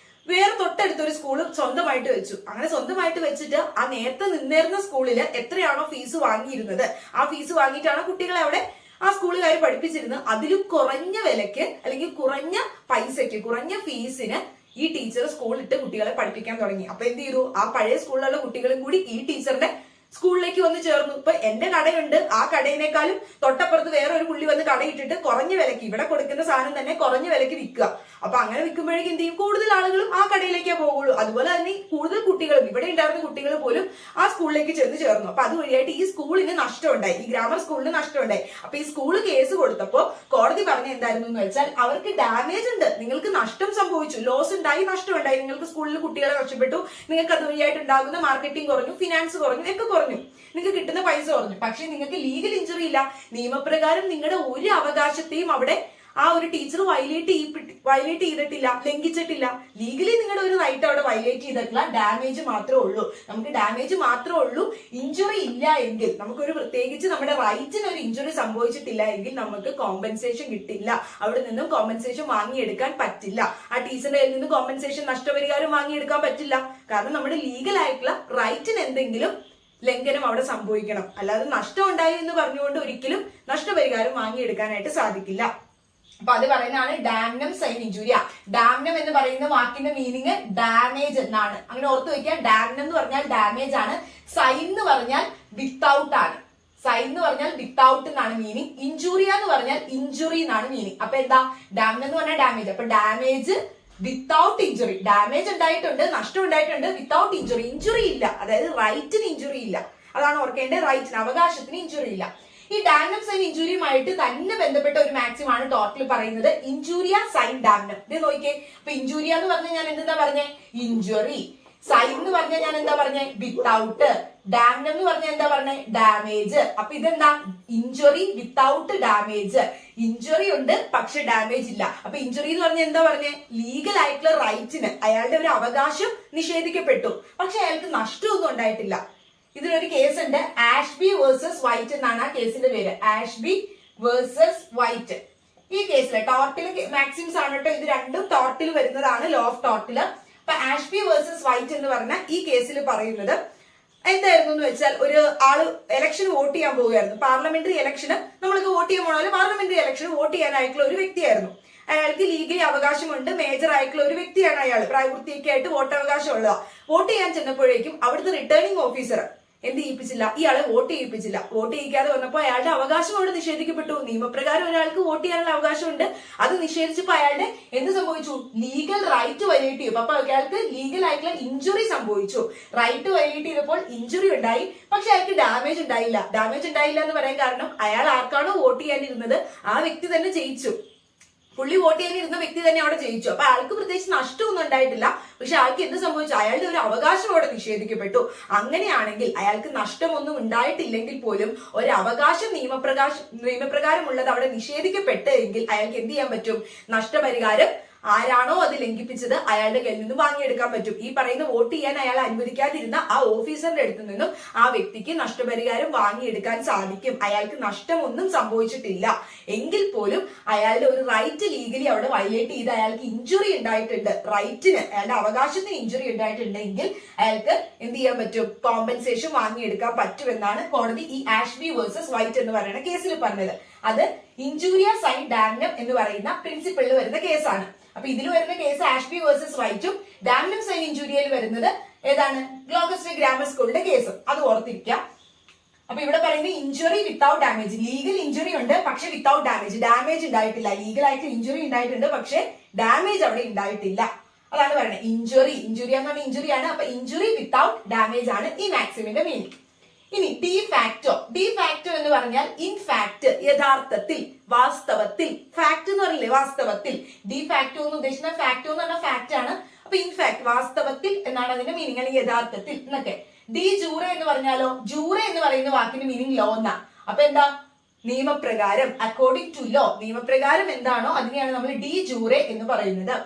വേറെ തൊട്ടടുത്തൊരു സ്കൂൾ സ്വന്തമായിട്ട് വെച്ചു. അങ്ങനെ സ്വന്തമായിട്ട് വെച്ചിട്ട് ആ നേരത്തെ നിന്നിരുന്ന സ്കൂളിൽ എത്രയാണോ ഫീസ് വാങ്ങിയിരുന്നത് ആ ഫീസ് വാങ്ങിയിട്ടാണ് കുട്ടികളെ അവിടെ ആ സ്കൂളുകാർ പഠിപ്പിച്ചിരുന്നത്. അതിലും കുറഞ്ഞ വിലക്ക് അല്ലെങ്കിൽ കുറഞ്ഞ പൈസക്ക്, കുറഞ്ഞ ഫീസിന് ഈ ടീച്ചർ സ്കൂളിലിട്ട് കുട്ടികളെ പഠിപ്പിക്കാൻ തുടങ്ങി. അപ്പൊ എന്ത് ചെയ്തു? ആ പഴയ സ്കൂളിലുള്ള കുട്ടികളും കൂടി ഈ ടീച്ചറിന്റെ സ്കൂളിലേക്ക് വന്ന് ചേർന്നു. ഇപ്പൊ എന്റെ കടയുണ്ട്, ആ കടയിനേക്കാളും തൊട്ടപ്പുറത്ത് വേറെ ഒരു പുള്ളി വന്ന് കടയിട്ടിട്ട് കുറഞ്ഞ വിലക്ക്, ഇവിടെ കൊടുക്കുന്ന സാധനം തന്നെ കുറഞ്ഞ വിലക്ക് വിൽക്കുക. അപ്പൊ അങ്ങനെ വിൽക്കുമ്പോഴേക്കും എന്ത് ചെയ്യും? കൂടുതൽ ആളുകളും ആ കടയിലേക്കേ പോകുള്ളൂ. അതുപോലെ തന്നെ കൂടുതൽ കുട്ടികളും, ഇവിടെ ഉണ്ടായിരുന്ന കുട്ടികൾ പോലും ആ സ്കൂളിലേക്ക് ചെന്ന് ചേർന്നു. അപ്പൊ അതുവഴിയായിട്ട് ഈ സ്കൂളിന് നഷ്ടമുണ്ടായി, ഈ ഗ്രാമർ സ്കൂളിന് നഷ്ടമുണ്ടായി. അപ്പൊ ഈ സ്കൂള് കേസ് കൊടുത്തപ്പോ കോടതി പറഞ്ഞ എന്തായിരുന്നു എന്ന് വെച്ചാൽ, അവർക്ക് ഡാമേജ് ഉണ്ട്, നിങ്ങൾക്ക് നഷ്ടം സംഭവിച്ചു, ലോസ് ഉണ്ടായി, നഷ്ടം ഉണ്ടായി, നിങ്ങൾക്ക് സ്കൂളിൽ കുട്ടികളെ നഷ്ടപ്പെട്ടു, നിങ്ങൾക്ക് അതുവഴിയായിട്ട് ഉണ്ടാകുന്ന മാർക്കറ്റിംഗ് കുറഞ്ഞു, ഫിനാൻസ് കുറഞ്ഞു, ഒക്കെ കുറഞ്ഞു, നിങ്ങൾക്ക് കിട്ടുന്ന പൈസ കുറഞ്ഞു, പക്ഷെ നിങ്ങൾക്ക് ലീഗൽ ഇഞ്ചുറി ഇല്ല. നിയമപ്രകാരം നിങ്ങളുടെ ഒരു അവകാശത്തെയും അവിടെ ആ ഒരു ടീച്ചർ വയലേറ്റ് ചെയ്തിട്ടില്ല, ലംഘിച്ചിട്ടില്ല. ലീഗലി നിങ്ങളുടെ ഒരു റൈറ്റ് അവിടെ വയലേറ്റ് ചെയ്തിട്ടില്ല. ഡാമേജ് മാത്രമേ ഉള്ളൂ. നമുക്ക് ഡാമേജ് മാത്രമേ ഉള്ളൂ. ഇഞ്ചുറി ഇല്ല എങ്കിൽ, നമുക്കൊരു പ്രത്യേകിച്ച് നമ്മുടെ റൈറ്റിന് ഒരു ഇഞ്ചുറി സംഭവിച്ചിട്ടില്ല എങ്കിൽ നമുക്ക് കോമ്പൻസേഷൻ കിട്ടില്ല. അവിടെ നിന്നും കോമ്പൻസേഷൻ വാങ്ങിയെടുക്കാൻ പറ്റില്ല. ആ ടീച്ചറിന്റെ കയ്യിൽ നിന്ന് കോമ്പൻസേഷൻ, നഷ്ടപരിഹാരം വാങ്ങിയെടുക്കാൻ പറ്റില്ല. കാരണം നമ്മുടെ ലീഗൽ ആയിട്ടുള്ള റൈറ്റിന് എന്തെങ്കിലും ലംഘനം അവിടെ സംഭവിക്കണം. അല്ലാതെ നഷ്ടം ഉണ്ടായി എന്ന് പറഞ്ഞുകൊണ്ട് ഒരിക്കലും നഷ്ടപരിഹാരം വാങ്ങിയെടുക്കാനായിട്ട് സാധിക്കില്ല. അപ്പൊ അത് പറയുന്നതാണ് ഡാംനം സൈൻ ഇഞ്ചൂരിയ. ഡാംനം എന്ന് പറയുന്ന വാക്കിന്റെ മീനിങ് ഡാമേജ് എന്നാണ്. അങ്ങനെ ഓർത്ത് വെക്കുക. ഡാംനം എന്ന് പറഞ്ഞാൽ ഡാമേജ് ആണ്. സൈൻ എന്ന് പറഞ്ഞാൽ വിത്തൗട്ട് ആണ്. സൈൻ എന്ന് പറഞ്ഞാൽ വിത്തൗട്ട് എന്നാണ് മീനിങ്. ഇഞ്ചൂറിയ എന്ന് പറഞ്ഞാൽ ഇഞ്ചുറി എന്നാണ് മീനിങ്. അപ്പൊ എന്താ? ഡാംനം എന്ന് പറഞ്ഞാൽ ഡാമേജ്. അപ്പൊ ഡാമേജ് വിത്തൗട്ട് ഇഞ്ചുറി. ഡാമേജ് ഉണ്ടായിട്ടുണ്ട്, നഷ്ടം ഉണ്ടായിട്ടുണ്ട്, വിത്തൗട്ട് ഇഞ്ചുറി. ഇഞ്ചുറി ഇല്ല, അതായത് റൈറ്റിന് ഇഞ്ചുറി ഇല്ല. അതാണ് ഓർക്കേണ്ടത്. റൈറ്റിന്, അവകാശത്തിന് ഇഞ്ചുറി ഇല്ല. ഈ ഡാംനം സൈൻ ഇഞ്ചുറിയുമായിട്ട് തന്നെ ബന്ധപ്പെട്ട ഒരു മാക്സിം ആണ് ടോട്ടൽ പറയുന്നത്, ഇഞ്ചൂരിയ സൈൻ ഡാംനം. ഇത് നോക്കിയേ. അപ്പൊ ഇഞ്ചൂരിയ എന്ന് പറഞ്ഞാൽ ഞാൻ എന്താ പറഞ്ഞേ? ഇഞ്ചുറി. സൈൻ എന്ന് പറഞ്ഞാൽ ഞാൻ എന്താ പറഞ്ഞേ? വിത്തൗട്ട്. ഡാംനം എന്ന് പറഞ്ഞാൽ എന്താ പറഞ്ഞേ? ഡാമേജ്. അപ്പൊ ഇതെന്താ? Injury without damage. ഇഞ്ചുറി ഉണ്ട് പക്ഷെ ഡാമേജ് ഇല്ല. അപ്പൊ ഇഞ്ചുറി എന്ന് പറഞ്ഞാൽ എന്താ പറഞ്ഞേ? ലീഗൽ ആയിട്ടുള്ള റൈറ്റിന് അയാളുടെ ഒരു അവകാശം നിഷേധിക്കപ്പെട്ടു, പക്ഷെ അയാൾക്ക് നഷ്ടമൊന്നും ഉണ്ടായിട്ടില്ല. ഇതിലൊരു കേസ് ഉണ്ട്, ആഷ്ബി വേഴ്സസ് വൈറ്റ് എന്നാണ് ആ കേസിന്റെ പേര്. ആഷ്ബി വേഴ്സസ് വൈറ്റ്. ഈ കേസില് ടോർട്ടില് മാക്സിംസ് ആണ് കേട്ടോ. ഇത് രണ്ടും ടോർട്ടിൽ വരുന്നതാണ്, ലോ ഓഫ് ടോർട്ടില്. അപ്പൊ ആഷ്ബി വേഴ്സസ് വൈറ്റ് എന്ന് പറഞ്ഞ ഈ കേസിൽ പറയുന്നത് എന്തായിരുന്നു എന്ന് വെച്ചാൽ, ഒരു ആള് ഇലക്ഷന് വോട്ട് ചെയ്യാൻ പോവുകയായിരുന്നു. പാർലമെന്ററി ഇലക്ഷന് നമ്മൾക്ക് വോട്ട് ചെയ്യാൻ പോകണമല്ലോ. പാർലമെന്ററി ഇലക്ഷന് വോട്ട് ചെയ്യാനായിട്ടുള്ള ഒരു വ്യക്തിയായിരുന്നു. അയാൾക്ക് ലീഗലി അവകാശമുണ്ട്, മേജർ ആയിട്ടുള്ള ഒരു വ്യക്തിയാണ് അയാൾ, പ്രായപൂർത്തിയൊക്കെ ആയിട്ട് വോട്ടവകാശം ഉള്ളത്. വോട്ട് ചെയ്യാൻ ചെന്നപ്പോഴേക്കും അവിടുത്തെ റിട്ടേണിംഗ് ഓഫീസർ എന്ത് ചെയ്യിപ്പിച്ചില്ല? ഇയാളെ വോട്ട് ചെയ്യിപ്പിച്ചില്ല. വോട്ട് ചെയ്യിക്കാതെ വന്നപ്പോൾ അയാളുടെ അവകാശം അവിടെ നിഷേധിക്കപ്പെട്ടു. നിയമപ്രകാരം ഒരാൾക്ക് വോട്ട് ചെയ്യാനുള്ള അവകാശമുണ്ട്, അത് നിഷേധിച്ചപ്പോൾ അയാളുടെ എന്ത് സംഭവിച്ചു? ലീഗൽ റൈറ്റ് വയലേറ്റ് ചെയ്യും. അപ്പൊ അയാൾക്ക് ലീഗൽ ആയിട്ടുള്ള ഇഞ്ചുറി സംഭവിച്ചു. റൈറ്റ് വയലേറ്റ് ചെയ്തപ്പോൾ ഇഞ്ചുറി ഉണ്ടായി, പക്ഷെ അയാൾക്ക് ഡാമേജ് ഉണ്ടായില്ല. ഡാമേജ് ഉണ്ടായില്ല എന്ന് പറയാൻ കാരണം അയാൾ ആർക്കാണോ വോട്ട് ചെയ്യാനിരുന്നത് ആ വ്യക്തി തന്നെ ജയിച്ചു. പുള്ളി വോട്ട് ചെയ്യാനിരുന്ന വ്യക്തി തന്നെ അവിടെ ജയിച്ചു. അപ്പൊ അയാൾക്ക് പ്രത്യേകിച്ച് നഷ്ടമൊന്നും ഉണ്ടായിട്ടില്ല, പക്ഷെ അയാൾക്ക് എന്ത് സംഭവിച്ചു? അയാളുടെ ഒരു അവകാശം അവിടെ നിഷേധിക്കപ്പെട്ടു. അങ്ങനെയാണെങ്കിൽ അയാൾക്ക് നഷ്ടമൊന്നും ഉണ്ടായിട്ടില്ലെങ്കിൽ പോലും ഒരു അവകാശം നിയമപ്രകാരമുള്ളത് അവിടെ നിഷേധിക്കപ്പെട്ട് എങ്കിൽ അയാൾക്ക് എന്ത് ചെയ്യാൻ പറ്റും? നഷ്ടപരിഹാരം ആരാണോ അത് ലംഘിപ്പിച്ചത് അയാളുടെ കയ്യിൽ നിന്ന് വാങ്ങിയെടുക്കാൻ പറ്റും. ഈ പറയുന്ന വോട്ട് ചെയ്യാൻ അയാൾ അനുവദിക്കാതിരുന്ന ആ ഓഫീസറുടെ അടുത്ത് നിന്നും ആ വ്യക്തിക്ക് നഷ്ടപരിഹാരം വാങ്ങിയെടുക്കാൻ സാധിക്കും. അയാൾക്ക് നഷ്ടമൊന്നും സംഭവിച്ചിട്ടില്ല എങ്കിൽ പോലും അയാളുടെ ഒരു റൈറ്റ് ലീഗലി അവിടെ വയലേറ്റ് ചെയ്ത് അയാൾക്ക് ഇഞ്ചുറി ഉണ്ടായിട്ടുണ്ട്, റൈറ്റിന് അയാളുടെ അവകാശത്തിന് ഇഞ്ചുറി ഉണ്ടായിട്ടുണ്ടെങ്കിൽ അയാൾക്ക് എന്ത് ചെയ്യാൻ പറ്റും, കോമ്പൻസേഷൻ വാങ്ങിയെടുക്കാൻ പറ്റുമെന്നാണ് കോടതി ഈ ആഷ്ബി വേഴ്സസ് വൈറ്റ് എന്ന് പറയുന്ന കേസിൽ പറഞ്ഞത്. അത് ഇഞ്ചൂരിയ സൈൻ ഡാംനം എന്ന് പറയുന്ന പ്രിൻസിപ്പിളിൽ വരുന്ന കേസാണ്. അപ്പൊ ഇതിൽ വരുന്ന കേസ് ആഷ്ബി വേഴ്സസ് വൈറ്റും ഡാംനം സൈൻ ഇഞ്ചൂരിയയിൽ വരുന്നത് ഏതാണ്, ഗ്ലോഗസ്ട്രി ഗ്രാമർ സ്കൂളിന്റെ കേസും. അത് ഓർത്തിരിക്കാം. അപ്പൊ ഇവിടെ പറയുന്നത് injury without damage, legal injury ഉണ്ട് പക്ഷെ വിത്തൗട്ട് ഡാമേജ്, ഡാമേജ് ഉണ്ടായിട്ടില്ല. ലീഗലായിട്ട് ഇഞ്ചുറി ഉണ്ടായിട്ടുണ്ട് പക്ഷെ ഡാമേജ് അവിടെ ഉണ്ടായിട്ടില്ല. അതാണ് പറയുന്നത് ഇഞ്ചുറി എന്ന് പറഞ്ഞാൽ ഇഞ്ചുറിയാണ്. അപ്പൊ ഇഞ്ചുറി വിത്തൗട്ട് ഡാമേജ് ആണ് ഈ മാക്സിമിന്റെ മീനിങ്. ഇനി ഡി ഫാക്ടോ എന്ന് പറഞ്ഞാൽ ഇൻ ഫാക്ട്, യഥാർത്ഥത്തിൽ, വാസ്തവത്തിൽ. ഫാക്ട് എന്ന് പറയില്ലേ വാസ്തവത്തിൽ, ഡി ഫാക്ടോ എന്ന് ഉദ്ദേശിക്കുന്ന ഫാക്ടോ എന്ന് പറഞ്ഞാൽ ഫാക്ട് ആണ്. അപ്പൊ ഇൻ ഫാക്ട് വാസ്തവത്തിൽ എന്നാണ് അതിന്റെ മീനിങ്, അല്ലെങ്കിൽ യഥാർത്ഥത്തിൽ എന്നൊക്കെ. ഡി ജൂറെ എന്ന് പറഞ്ഞാലോ, ജൂറെ എന്ന് പറയുന്ന വാക്കിന്റെ മീനിങ് ലോ എന്നാ. അപ്പൊ എന്താ, നിയമപ്രകാരം, അക്കോർഡിംഗ് ടു ലോ, നിയമപ്രകാരം എന്താണോ അതിനെയാണ് നമ്മൾ ഡി ജൂറെ എന്ന് പറയുന്നത്.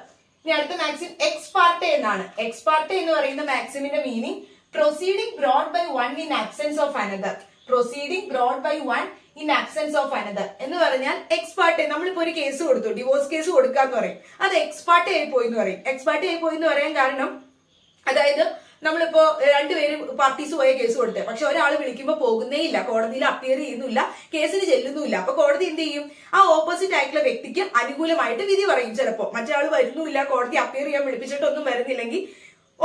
ഇനി അടുത്ത മാക്സിം എക്സ് പാർട്ടെ എന്നാണ്. എക്സ് പാർട്ടെ എന്ന് പറയുന്ന മാക്സിമിന്റെ meaning proceeding brought by one in absence of another. Proceeding brought by one in absence of another എന്ന് പറഞ്ഞാൽ എക്സ് പാർട്ടെ, നമ്മളിപ്പോ ഒരു കേസ് കൊടുത്തു, ഡിവോഴ്സ് കേസ് കൊടുക്കാന്ന് പറയും, അത് എക്സ് പാർട്ടെ ആയി പോയി എന്ന് പറയും. എക്സ് പാർട്ടെ ആയി പോയി എന്ന് പറയാൻ കാരണം, അതായത് നമ്മളിപ്പോ രണ്ടുപേരും പാർട്ടീസ് പോയ കേസ് കൊടുത്തേ, പക്ഷെ ഒരാൾ വിളിക്കുമ്പോൾ പോകുന്നേ ഇല്ല, കോടതിയിൽ അപ്പിയർ ചെയ്യുന്നില്ല, കേസിന് ചെല്ലുന്നില്ല. അപ്പൊ കോടതി എന്ത് ചെയ്യും, ആ ഓപ്പോസിറ്റ് ആയിട്ടുള്ള വ്യക്തിക്ക് അനുകൂലമായിട്ട് വിധി പറയും. ചിലപ്പോ മറ്റൊരാൾ വരുന്നുമില്ല, കോടതി അപ്പിയർ ചെയ്യാൻ വിളിപ്പിച്ചിട്ടൊന്നും വരുന്നില്ലെങ്കിൽ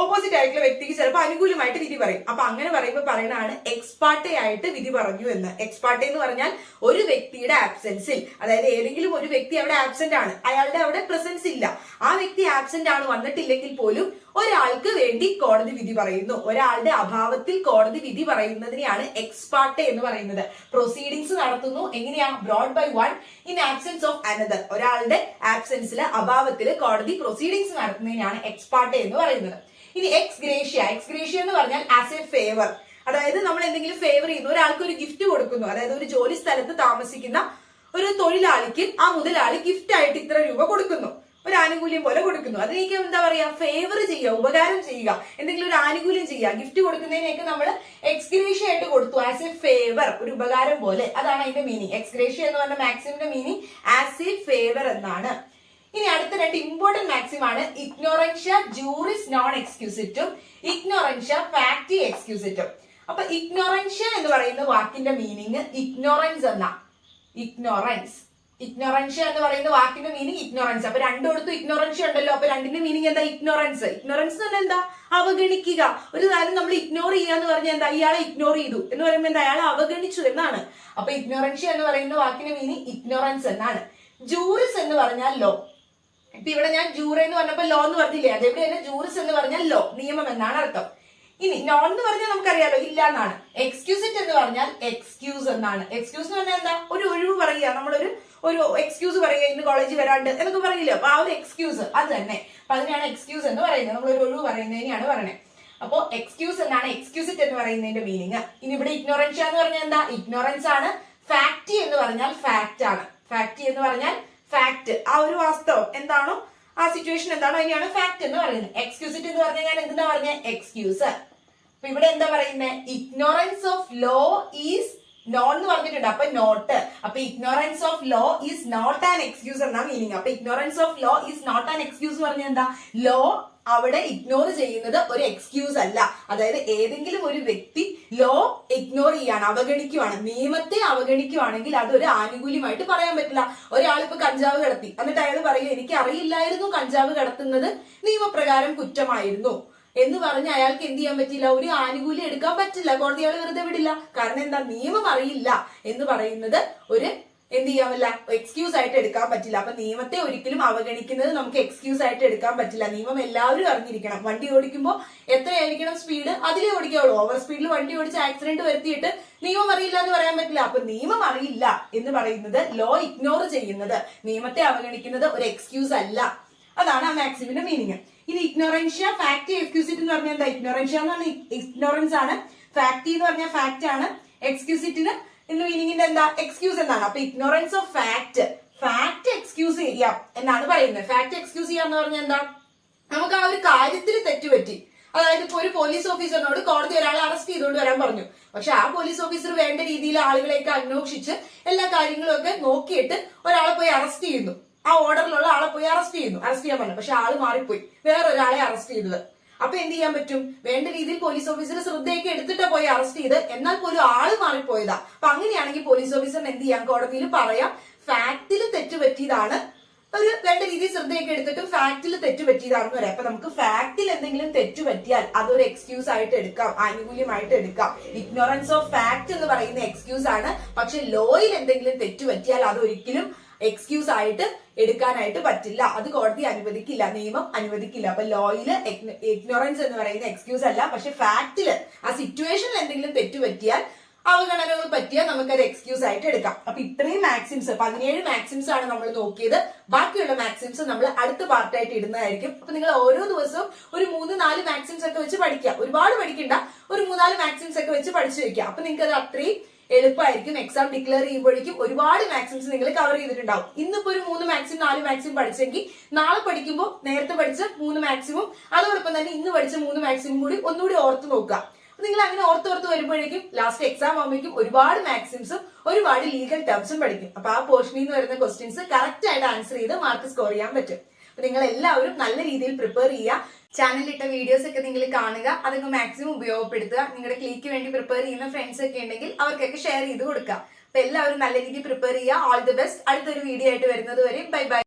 ഓപ്പോസിറ്റ് ആയിട്ടുള്ള വ്യക്തിക്ക് ചിലപ്പോൾ അനുകൂലമായിട്ട് വിധി പറയും. അപ്പൊ അങ്ങനെ പറയുമ്പോൾ പറയുന്നതാണ് എക്സ്പാർട്ടെ ആയിട്ട് വിധി പറഞ്ഞു എന്ന്. എക്സ്പാർട്ടെ എന്ന് പറഞ്ഞാൽ ഒരു വ്യക്തിയുടെ ആബ്സെൻസിൽ, അതായത് ഏതെങ്കിലും ഒരു വ്യക്തി അവിടെ ആബ്സെന്റ് ആണ്, അയാളുടെ അവിടെ പ്രസൻസ് ഇല്ല, ആ വ്യക്തി ആബ്സെന്റ് ആണ്, വന്നിട്ടില്ലെങ്കിൽ പോലും ഒരാൾക്ക് വേണ്ടി കോടതി വിധി പറയുന്നു. ഒരാളുടെ അഭാവത്തിൽ കോടതി വിധി പറയുന്നതിനെയാണ് എക്സ്പാർട്ടെ എന്ന് പറയുന്നത്. പ്രൊസീഡിങ്സ് നടത്തുന്നു എങ്ങനെയാ, brought by one in absence of another. ഒരാളുടെ ആബ്സെൻസിൽ, അഭാവത്തിൽ കോടതി പ്രൊസീഡിങ്സ് നടത്തുന്നതിനാണ് എക്സ്പാർട്ടെ എന്ന് പറയുന്നത്. ഇനി എക്സ് ഗ്രേഷ്യ എന്ന് പറഞ്ഞാൽ ആസ് എ ഫേവർ, അതായത് നമ്മൾ എന്തെങ്കിലും ഫേവർ ചെയ്യുന്നു, ഒരാൾക്ക് ഒരു ഗിഫ്റ്റ് കൊടുക്കുന്നു, അതായത് ഒരു ജോലി സ്ഥലത്ത് താമസിക്കുന്ന ഒരു തൊഴിലാളിക്ക് ആ മുതലാളി ഗിഫ്റ്റ് ആയിട്ട് ഇത്ര രൂപ കൊടുക്കുന്നു, ഒരു ആനുകൂല്യം പോലെ കൊടുക്കുന്നു. അതിനേക്ക് എന്താ പറയാ, ഫേവർ ചെയ്യുക, ഉപകാരം ചെയ്യുക, എന്തെങ്കിലും ഒരു ആനുകൂല്യം ചെയ്യുക. ഗിഫ്റ്റ് കൊടുക്കുന്നതിനേക്ക് നമ്മൾ എക്സ്ഗ്രേഷ്യ ആയിട്ട് കൊടുത്തു, ആസ് എ ഫേവർ, ഒരു ഉപകാരം പോലെ. അതാണ് അതിന്റെ മീനിങ്. എക്സ്ഗ്രേഷ്യ എന്ന് പറഞ്ഞ മാക്സിമിന്റെ മീനിങ് ആസ് എ ഫേവർ എന്നാണ്. ഇനി അടുത്ത രണ്ട് ഇമ്പോർട്ടന്റ് മാക്സിം ആണ് ഇഗ്നോറൻഷ്യ ജൂറിസ് നോൺ എക്സ്ക്യൂസിറ്റും ഇഗ്നോറൻഷ്യ ഫാക്ടി എക്സ്ക്യൂസിറ്റും. അപ്പൊ ഇഗ്നോറൻഷ്യ എന്ന് പറയുന്ന വാക്കിന്റെ മീനിങ് ഇഗ്നോറൻസ് എന്നാ. ഇഗ്നോറൻഷ്യ എന്ന് പറയുന്ന വാക്കിന്റെ മീനിങ് ഇഗ്നോറൻസ്. അപ്പൊ രണ്ടിടത്തും ഇഗ്നോറൻഷ്യ ഉണ്ടല്ലോ, അപ്പൊ രണ്ടിന്റെ മീനിങ് എന്താ, ഇഗ്നോറൻസ്. ഇഗ്നോറൻസ് എന്ന് പറഞ്ഞാൽ എന്താ, അവഗണിക്കുക. ഒരു കാര്യം നമ്മൾ ഇഗ്നോർ ചെയ്യുക എന്ന് പറഞ്ഞാൽ എന്താ, ഇയാളെ ഇഗ്നോർ ചെയ്തു എന്ന് പറയുമ്പോൾ എന്താ, അയാളെ അവഗണിച്ചു എന്നാണ്. അപ്പൊ ഇഗ്നോറൻഷ്യ എന്ന് പറയുന്ന വാക്കിന്റെ മീനിങ് ഇഗ്നോറൻസ് എന്നാണ്. ജൂറിസ് എന്ന് പറഞ്ഞാൽ ലോ. ഇപ്പൊ ഇവിടെ ഞാൻ ജൂറി എന്ന് പറഞ്ഞപ്പോ ലോ എന്ന് പറഞ്ഞില്ലേ, അതെവിടെ തന്നെ ജൂറിസ് എന്ന് പറഞ്ഞാൽ ലോ, നിയമം എന്നാണ് അർത്ഥം. ഇനി നോൺ എന്ന് പറഞ്ഞാൽ നമുക്കറിയാലോ, ഇല്ല എന്നാണ്. എക്സ്ക്യൂസിറ്റ് എന്ന് പറഞ്ഞാൽ എക്സ്ക്യൂസ് എന്നാണ്. എക്സ്ക്യൂസ് എന്ന് പറഞ്ഞാൽ എന്താ, ഒരു ഒഴിവ് പറയുക, നമ്മളൊരു എക്സ്ക്യൂസ് പറയുക, ഇന്ന് കോളേജിൽ വരാണ്ട് എന്നൊക്കെ പറയില്ല, അപ്പൊ ആ ഒരു എക്സ്ക്യൂസ് അത് തന്നെ. അപ്പൊ അതിനാണ് എക്സ്ക്യൂസ് എന്ന് പറയുന്നത്, നമ്മളൊരു ഒഴിവ് പറയുന്നതിനെയാണ് പറയുന്നത്. അപ്പോ എക്സ്ക്യൂസ് എന്നാണ് എക്സ്ക്യൂസിറ്റ് എന്ന് പറയുന്നതിന്റെ മീനിങ്. ഇനി ഇവിടെ ഇഗ്നോറൻഷ്യ എന്ന് പറഞ്ഞാൽ എന്താ, ഇഗ്നോറൻസ് ആണ്. ഫാക്ടി എന്ന് പറഞ്ഞാൽ ഫാക്ട് ആണ്. ഫാക്ടി എന്ന് പറഞ്ഞാൽ ഫാക്ട്, ആ ഒരു വാസ്തവം എന്താണോ, ആ സിറ്റുവേഷൻ എന്താണോ അതിനെയാണ് ഫാക്ട് എന്ന് പറയുന്നത്. എക്സ്ക്യൂസിറ്റ് എന്ന് പറഞ്ഞാൽ ഞാൻ എന്താ പറഞ്ഞ, എക്സ്ക്യൂസ്. അപ്പൊ ഇവിടെ എന്താ പറയുന്നത്, ignorance of law is known എന്ന് പറഞ്ഞിട്ടുണ്ട്, അപ്പൊ നോട്ട്. അപ്പൊ ignorance of law is not an excuse എന്നാ മീനിങ്. അപ്പൊ ignorance of law is not an excuse പറഞ്ഞാൽ എന്താ, ലോ അവിടെ ഇഗ്നോർ ചെയ്യുന്നത് ഒരു എക്സ്ക്യൂസ് അല്ല. അതായത് ഏതെങ്കിലും ഒരു വ്യക്തി ലോ ഇഗ്നോർ ചെയ്യാണ്, അവഗണിക്കുവാണ്, നിയമത്തെ അവഗണിക്കുവാണെങ്കിൽ അതൊരു ആനുകൂല്യമായിട്ട് പറയാൻ പറ്റില്ല. ഒരാളിപ്പോ കഞ്ചാവ് കടത്തി, എന്നിട്ട് അയാൾ പറയും എനിക്ക് അറിയില്ലായിരുന്നു കഞ്ചാവ് കടത്തുന്നത് നിയമപ്രകാരം കുറ്റമായിരുന്നു എന്ന് പറഞ്ഞ് അയാൾക്ക് എന്ത് ചെയ്യാൻ പറ്റില്ല, ഒരു ആനുകൂല്യം എടുക്കാൻ പറ്റില്ല, കോടതി അയാൾ വെറുതെ വിടില്ല. കാരണം എന്താ, നിയമം അറിയില്ല എന്ന് പറയുന്നത് ഒരു എന്ത് ചെയ്യാൻ പറ്റില്ല, എക്സ്ക്യൂസ് ആയിട്ട് എടുക്കാൻ പറ്റില്ല. അപ്പൊ നിയമത്തെ ഒരിക്കലും അവഗണിക്കുന്നത് നമുക്ക് എക്സ്ക്യൂസ് ആയിട്ട് എടുക്കാൻ പറ്റില്ല. നിയമം എല്ലാവരും അറിഞ്ഞിരിക്കണം. വണ്ടി ഓടിക്കുമ്പോൾ എത്രയായിരിക്കണം സ്പീഡ്, അതിലേ ഓടിക്കാവുള്ളൂ. ഓവർ സ്പീഡിൽ വണ്ടി ഓടിച്ച് ആക്സിഡന്റ് വരുത്തിയിട്ട് നിയമം അറിയില്ല എന്ന് പറയാൻ പറ്റില്ല. അപ്പൊ നിയമം അറിയില്ല എന്ന് പറയുന്നത്, ലോ ഇഗ്നോർ ചെയ്യുന്നത്, നിയമത്തെ അവഗണിക്കുന്നത് ഒരു എക്സ്ക്യൂസ് അല്ല. അതാണ് ആ മാക്സിമിന്റെ മീനിങ്. ഇനി ഇഗ്നോറൻഷ്യ ഫാക്ടി എക്സ്ക്യൂസിറ്റ് എന്ന് പറഞ്ഞാൽ എന്താ, ഇഗ്നോറൻഷ്യ എന്ന് പറഞ്ഞാൽ ഇഗ്നോറൻസ് ആണ്, ഫാക്ടി എന്ന് പറഞ്ഞാൽ ഫാക്ട് ആണ്, എക്സ്ക്യൂസിറ്റിന് മീനിങ്ങിന്റെ എന്താ, എക്സ്ക്യൂസ് എന്നാണ്. അപ്പൊ ignorance of fact, fact excuse ചെയ്യാം എന്നാണ് പറയുന്നത്. ഫാക്ട് എക്സ്ക്യൂസ് ചെയ്യാന്ന് പറഞ്ഞാൽ എന്താ, നമുക്ക് ആ ഒരു കാര്യത്തിൽ തെറ്റുപറ്റി. അതായത് ഇപ്പൊ ഒരു പോലീസ് ഓഫീസറിനോട് കോടതി ഒരാളെ അറസ്റ്റ് ചെയ്തുകൊണ്ട് വരാൻ പറഞ്ഞു. പക്ഷെ ആ പോലീസ് ഓഫീസർ വേണ്ട രീതിയിൽ ആളുകളെയൊക്കെ അന്വേഷിച്ച് എല്ലാ കാര്യങ്ങളും ഒക്കെ നോക്കിയിട്ട് ഒരാളെ പോയി അറസ്റ്റ് ചെയ്യുന്നു. ആ ഓർഡറിലുള്ള ആളെ പോയി അറസ്റ്റ് ചെയ്യാൻ പറഞ്ഞു. പക്ഷെ ആള് മാറിപ്പോയി, വേറൊരാളെ അറസ്റ്റ് ചെയ്തത്. അപ്പൊ എന്ത് ചെയ്യാൻ പറ്റും? വേണ്ട രീതിയിൽ പോലീസ് ഓഫീസർ ശ്രദ്ധയൊക്കെ എടുത്തിട്ട് പോയി അറസ്റ്റ് ചെയ്ത്, എന്നാൽ പോലും ആള് മാറിപ്പോയതാ. അപ്പൊ അങ്ങനെയാണെങ്കിൽ പോലീസ് ഓഫീസറിന് എന്ത് ചെയ്യാം? കോടതിയിൽ പറയാം ഫാക്ടിൽ തെറ്റുപറ്റിയതാണ്, ഒരു വേണ്ട രീതിയിൽ ശ്രദ്ധയൊക്കെ എടുത്തിട്ട് ഫാക്ടിൽ തെറ്റുപറ്റിയതാണെന്ന് പറയാം. അപ്പൊ നമുക്ക് ഫാക്ടിൽ എന്തെങ്കിലും തെറ്റുപറ്റിയാൽ അതൊരു എക്സ്ക്യൂസ് ആയിട്ട് എടുക്കാം, ആനുകൂല്യമായിട്ട് എടുക്കാം. ഇഗ്നോറൻസ് ഓഫ് ഫാക്ട് എന്ന് പറയുന്ന എക്സ്ക്യൂസ് ആണ്. പക്ഷെ ലോയിൽ എന്തെങ്കിലും തെറ്റുപറ്റിയാൽ അതൊരിക്കലും എക്സ്ക്യൂസ് ആയിട്ട് എടുക്കാനായിട്ട് പറ്റില്ല. അത് കോടതി അനുവദിക്കില്ല, നിയമം അനുവദിക്കില്ല. അപ്പൊ ലോയില് ഇഗ്നോറൻസ് എന്ന് പറയുന്ന എക്സ്ക്യൂസ് അല്ല. പക്ഷെ ഫാക്ടില് ആ സിറ്റുവേഷനിൽ എന്തെങ്കിലും തെറ്റുപറ്റിയാൽ, അവഗണനകൾ പറ്റിയാൽ നമുക്കത് എക്സ്ക്യൂസ് ആയിട്ട് എടുക്കാം. അപ്പൊ ഇത്രയും മാക്സിംസ് 17 മാക്സിംസ് ആണ് നമ്മൾ നോക്കിയത്. ബാക്കിയുള്ള മാക്സിംസ് നമ്മൾ അടുത്ത പാർട്ടായിട്ട് ഇടുന്നതായിരിക്കും. അപ്പൊ നിങ്ങൾ ഓരോ ദിവസവും ഒരു 3-4 മാക്സിംസ് ഒക്കെ വെച്ച് പഠിക്കുക. ഒരുപാട് പഠിക്കണ്ട, ഒരു 3-4 മാക്സിംസ് ഒക്കെ വെച്ച് പഠിച്ചു വെക്കുക. അപ്പൊ നിങ്ങൾക്ക് അത് അത്രയും എളുപ്പമായിരിക്കും. എക്സാം ഡിക്ലെയർ ചെയ്യുമ്പോഴേക്കും ഒരുപാട് മാക്സിംസ് നിങ്ങൾ കവർ ചെയ്തിട്ടുണ്ടാവും. ഇന്നിപ്പോ ഒരു 3 മാക്സിം 4 മാക്സിം പഠിച്ചെങ്കിൽ നാളെ പഠിക്കുമ്പോൾ നേരത്തെ പഠിച്ച 3 മാക്സിമും അതോടൊപ്പം തന്നെ ഇന്ന് പഠിച്ച 3 മാക്സിമും കൂടി ഒന്നുകൂടി ഓർത്ത് നോക്കുക. നിങ്ങൾ അങ്ങനെ ഓർത്തോർത്ത് വരുമ്പോഴേക്കും ലാസ്റ്റ് എക്സാം ആകുമ്പോഴേക്കും ഒരുപാട് മാക്സിംസും ഒരുപാട് ലീഗൽ ടേംസും പഠിക്കും. അപ്പൊ ആ പോർഷനിൽ നിന്ന് വരുന്ന ക്വസ്റ്റ്യൻസ് കറക്റ്റ് ആയിട്ട് ആൻസർ ചെയ്ത് മാർക്ക് സ്കോർ ചെയ്യാൻ പറ്റും. അപ്പൊ നിങ്ങൾ എല്ലാവരും നല്ല രീതിയിൽ പ്രിപ്പയർ ചെയ്യുക. ചാനലിട്ട വീഡിയോസ് ഒക്കെ നിങ്ങൾ കാണുക, അതൊക്കെ മാക്സിമം ഉപയോഗപ്പെടുത്തുക. നിങ്ങളുടെ ക്ലിക്ക് വേണ്ടി പ്രിപ്പയർ ചെയ്യുന്ന ഫ്രണ്ട്സ് ഒക്കെ ഉണ്ടെങ്കിൽ അവർക്കൊക്കെ ഷെയർ ചെയ്ത് കൊടുക്കുക. അപ്പൊ എല്ലാവരും നല്ല രീതിയിൽ പ്രിപ്പയർ ചെയ്യുക. All the best. അടുത്തൊരു വീഡിയോ ആയിട്ട് വരുന്നത് വരെ ബൈ ബൈ.